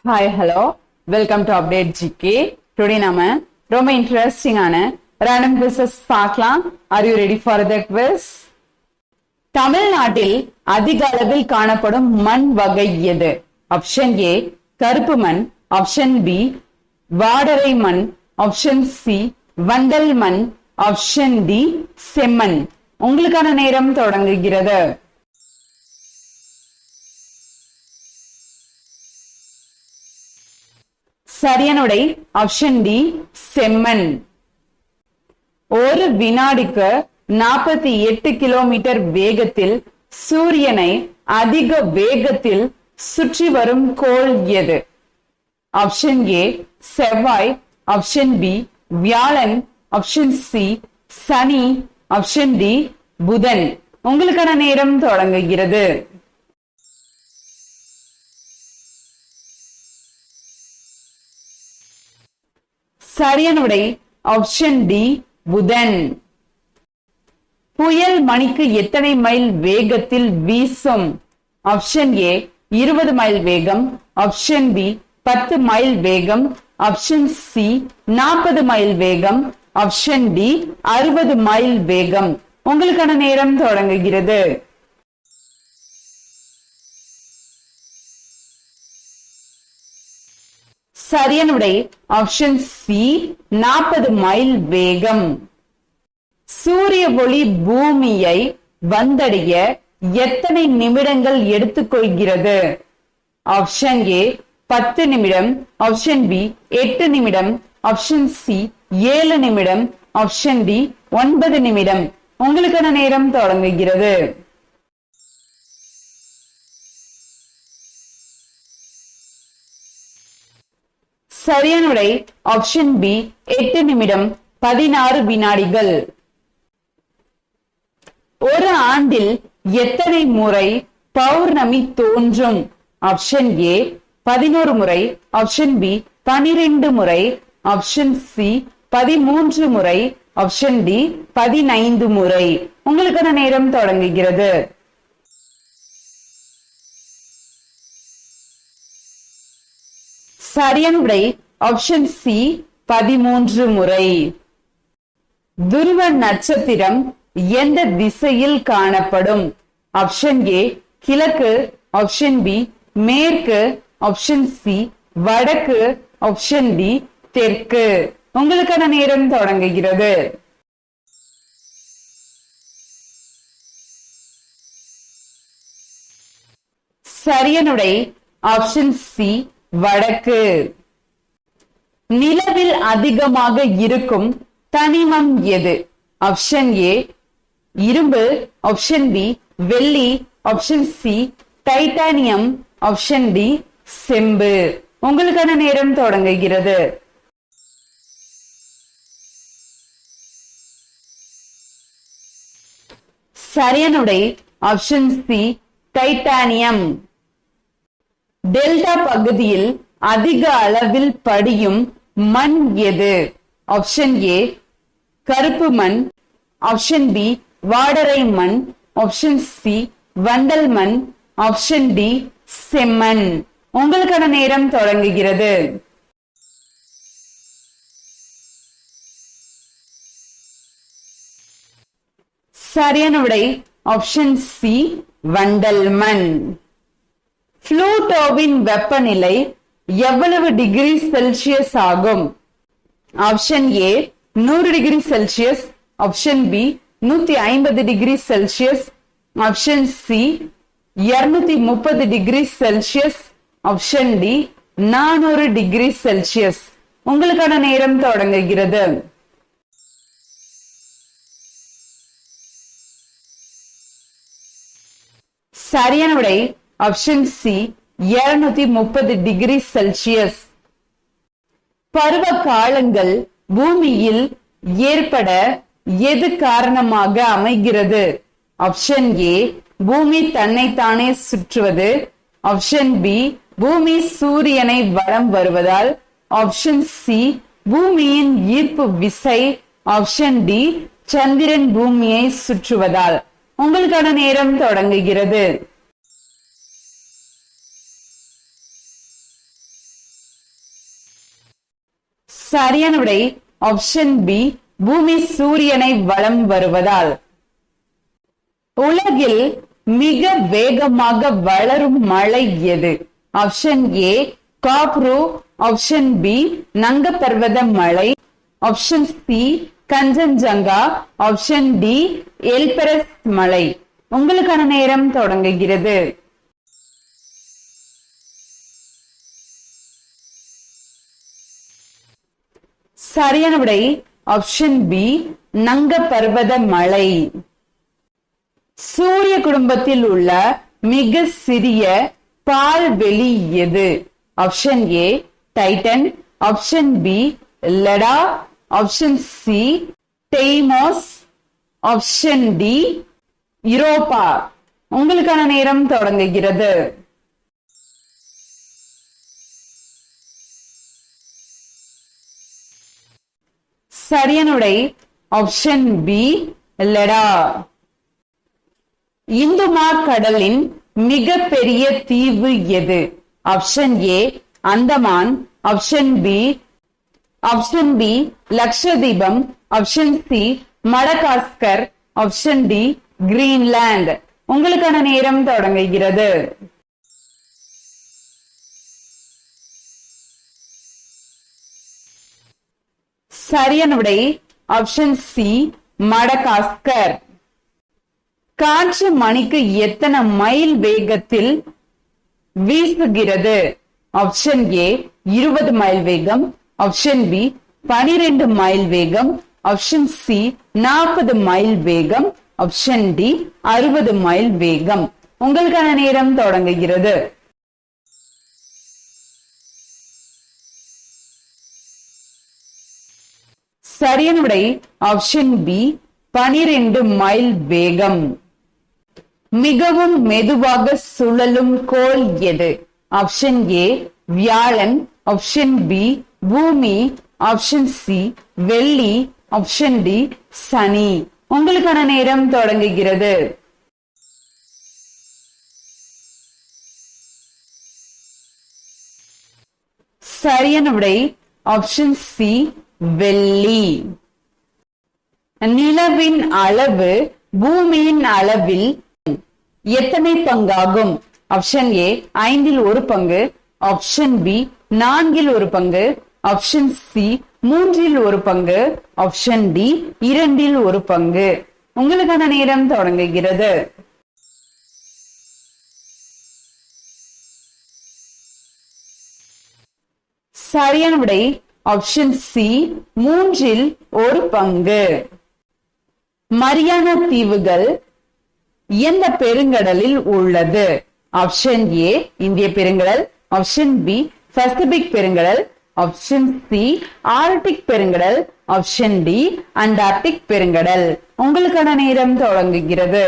Hi, hello. Welcome to Update GK. Today நாம ரொம்ப இன்ட்ரெஸ்டிங்கான random quizzes பார்க்கலாம். Are you ready for the quiz? தமிழ்நாட்டில் அதிக அளவில் காணப்படும் மண் வகை எது? ஆப்ஷன் ஏ கருப்பு மண், ஆப்ஷன் பி வாடரை மண், ஆப்ஷன் சி வண்டல் மண், ஆப்ஷன் டி செம்மண். உங்களுக்கான நேரம் தொடங்குகிறது. சரியான விடை ஆப்ஷன் டி செம்மண். ஒரு வினாடிக்கு 48 கிலோமீட்டர் வேகத்தில் சூரியனை அதிக வேகத்தில் சுற்றி வரும் கோள் எது? ஆப்ஷன் ஏ செவ்வாய், ஆப்ஷன் பி வியாழன், ஆப்ஷன் சி சனி, ஆப்ஷன் டி புதன். உங்களுக்கான நேரம் தொடங்குகிறது. சரியான விடை ஆப்ஷன் டி புதன். புயல் மணிக்கு எத்தனை மைல் வேகத்தில் வீசும்? ஆப்ஷன் ஏ 20 மைல் வேகம், ஆப்ஷன் பி 10 மைல் வேகம், ஆப்ஷன் சி 40 மைல் வேகம், ஆப்ஷன் டி 60 மைல் வேகம். உங்களுக்கான நேரம் தொடங்குகிறது. சரியான விடை ஆப்ஷன் சி 40 மைல் வேகம். சூரிய ஒளி பூமியை வந்தடைய எத்தனை நிமிடங்கள் எடுத்துக்கொள்கிறது? ஆப்ஷன் ஏ 10 நிமிடம், ஆப்ஷன் பி 8 நிமிடம், ஆப்ஷன் சி 7 நிமிடம், ஆப்ஷன் டி 9 நிமிடம். உங்களுக்கான நேரம் தொடங்குகிறது. சரியான விடை ஆப்ஷன் பி 8 நிமிடம் 16 வினாடிகள். ஒரு ஆண்டில் எத்தனை முறை பௌர்ணமி தோன்றும்? ஆப்ஷன் ஏ 11 முறை, ஆப்ஷன் பி 12 முறை, ஆப்ஷன் சி 13 முறை, ஆப்ஷன் டி 15 முறை. உங்களுக்கான நேரம் தொடங்குகிறது. சரியான விடை ஆப்ஷன் சி 13 முறை. துருவ நட்சத்திரம் எந்த திசையில் காணப்படும்? ஆப்ஷன் ஏ கிழக்கு, ஆப்ஷன் பி மேற்கு, ஆப்ஷன் சி வடக்கு, ஆப்ஷன் டி தெற்கு. உங்களுக்கான நேரம் தொடங்குகிறது. சரியான விடை ஆப்ஷன் சி வடக்கு. நிலவில் அதிகமாக இருக்கும் தனிமம் எது? ஆப்ஷன் ஏ இரும்பு, ஆப்ஷன் பி வெள்ளி, option C titanium, option D செம்பு. உங்களுக்கான நேரம் தொடங்குகிறது. சரியான விடை ஆப்ஷன் சி டைட்டானியம். டெல்டா பகுதியில் அதிக அளவில் படியும் மண் எது? ஆப்ஷன் ஏ கருப்பு மண், ஆப்ஷன் பி வாடரை மண், ஆப்ஷன் சி வண்டல் மண், ஆப்ஷன் டி செம்மண். உங்களுக்கான நேரம் தொடங்குகிறது. சரியான விடை ஆப்ஷன் சி வண்டல் மண். புளூட்டோவின் வெப்பநிலை எவ்வளவு டிகிரி செல்சியஸ் ஆகும்? Option A 100 degree Celsius, option B 150 degree Celsius, option C 230 degree Celsius, option D 400 degree Celsius. உங்களுக்கான நேரம் தொடங்குகிறது. சரியான விடை ஆப்ஷன் சி 230 டிகிரி செல்சியஸ். பருவ காலங்கள் பூமியில் ஏற்பட எது காரணமாக அமைகிறது? ஆப்ஷன் ஏ பூமி தன்னைத்தானே சுற்றுவது, ஆப்ஷன் பி பூமி சூரியனை வலம் வருவதால், ஆப்ஷன் சி பூமியின் ஈர்ப்பு விசை, ஆப்ஷன் டி சந்திரன் பூமியை சுற்றுவதால். உங்களுக்கான நேரம் தொடங்குகிறது. சரியான விடை ஆப்ஷன் பி பூமி சூரியனை வலம் வருவதால். உலகில் மிக வேகமாக வளரும் மலை எது? Option A Kabru, option B Nanga Parbat மலை, option C Kanchenjunga, option D Elbrus மலை. உங்களுக்கான நேரம் தொடங்குகிறது. சரியான விடை ஆப்ஷன் பி நங்க பர்வத மலை. சூரிய குடும்பத்தில் உள்ள மிக சிறிய பால்வெளி எது? Option A Titan, option B Leda, option C Deimos, option D Europa. உங்களுக்கான நேரம் தொடங்குகிறது. சரியான விடை ஆப்ஷன் பி லெடா. இந்துமா கடலின் மிக பெரிய தீவு எது? Option A Andaman, option B Lakshadweep, option C Madagascar, option D Greenland. உங்களுக்கான நேரம் தொடங்குகிறது. சரியான விடை ஆப்ஷன் சி மடகாஸ்கர். காற்று மணிக்கு எத்தனை மைல் வேகத்தில் வீசுகிறது? ஆப்ஷன் ஏ 20 மைல் வேகம், ஆப்ஷன் பி 12 மைல் வேகம், ஆப்ஷன் சி 40 மைல் வேகம், ஆப்ஷன் டி 60 மைல் வேகம். உங்களுக்கான நேரம் தொடங்குகிறது. சரியான விடை ஆப்ஷன் பி 12 மைல் வேகம். மிகவும் மெதுவாக சுழலும் கோள் எது? ஆப்ஷன் ஏ வியாழன், ஆப்ஷன் பி பூமி, ஆப்ஷன் சி வெள்ளி, ஆப்ஷன் டி சனி. உங்களுக்கான நேரம் தொடங்குகிறது. சரியான விடை ஆப்ஷன் சி வெள்ளி. நிலவின் அளவு பூமியின் அளவில் எத்தனை பங்காகும்? ஆப்ஷன் ஏ 1/5 பங்கு, ஆப்ஷன் பி 4 பங்கு, ஆப்ஷன் சி 3 பங்கு, ஆப்ஷன் டி 2 பங்கு. உங்களுக்கான நேரம் தொடங்குகிறது. சரியான விடை ஆப்ஷன் சி 3 பங்கு. மரியானா தீவுகள் எந்த பெருங்கடலில் உள்ளது? ஆப்ஷன் ஏ இந்திய பெருங்கடல், ஆப்ஷன் பி பசிபிக் பெருங்கடல், ஆப்ஷன் சி ஆர்டிக் பெருங்கடல், ஆப்ஷன் டி அண்டார்டிக் பெருங்கடல். உங்களுக்கான நேரம் தொடங்குகிறது.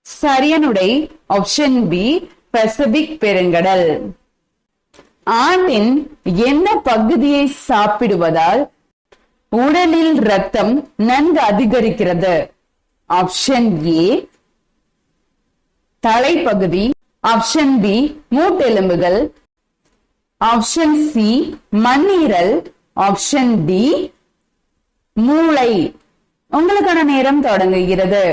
சரியான விடை ஆப்ஷன் பி பசிபிக் பெருங்கடல். ஆண்டின் என்ன பகுதியை சாப்பிடுவதால் உடலில் ரத்தம் நன்கு அதிகரிக்கிறது? ஆப்ஷன் ஏ தலைப்பகுதி, ஆப்ஷன் பி மூட்டெலும்புகள், ஆப்ஷன் சி மண்ணீரல், ஆப்ஷன் டி மூளை. உங்களுக்கான நேரம் தொடங்குகிறது.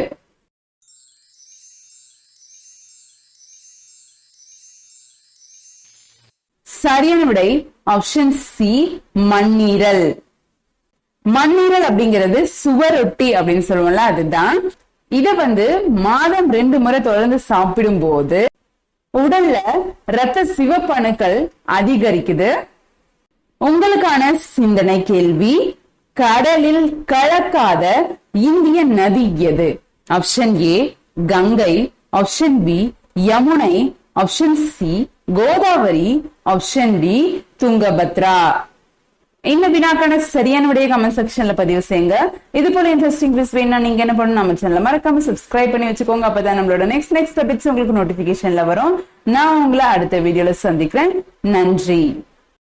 சரியான விடை ஆப்ஷன் சி மண்ணீரல். மண்ணீரல் அப்படிங்கிறது சுவரொட்டி அப்படின்னு சொல்லுவோம்ல, அதுதான். இத மாதம் 2 முறை தொடர்ந்து சாப்பிடும் போது உடல்ல ரத்த சிவப்பணுக்கள் அதிகரிக்குது. உங்களுக்கான சிந்தனை கேள்வி, கடலில் கலக்காத இந்திய நதி எது? Option A Ganga, option B Yamuna, option C Godavari, option D Tungabhadra. இந்த வினாக்கான சரியான விடைய கமெண்ட் செக்ஷன்ல பதிவு செய்யுங்க. இது போல இன்ட்ரெஸ்டிங் வீடியோஸ் வேணும்னா நீங்க என்ன பண்ணணும், நம்ம சேனலை மறக்காம சப்ஸ்கிரைப் பண்ணி வச்சுக்கோங்க. அப்பதான் நம்மளோட நெக்ஸ்ட் டாபிக்ஸ் உங்களுக்கு நோட்டிபிகேஷன்ல வரும். நான் உங்களை அடுத்த வீடியோல சந்திக்கிறேன். நன்றி.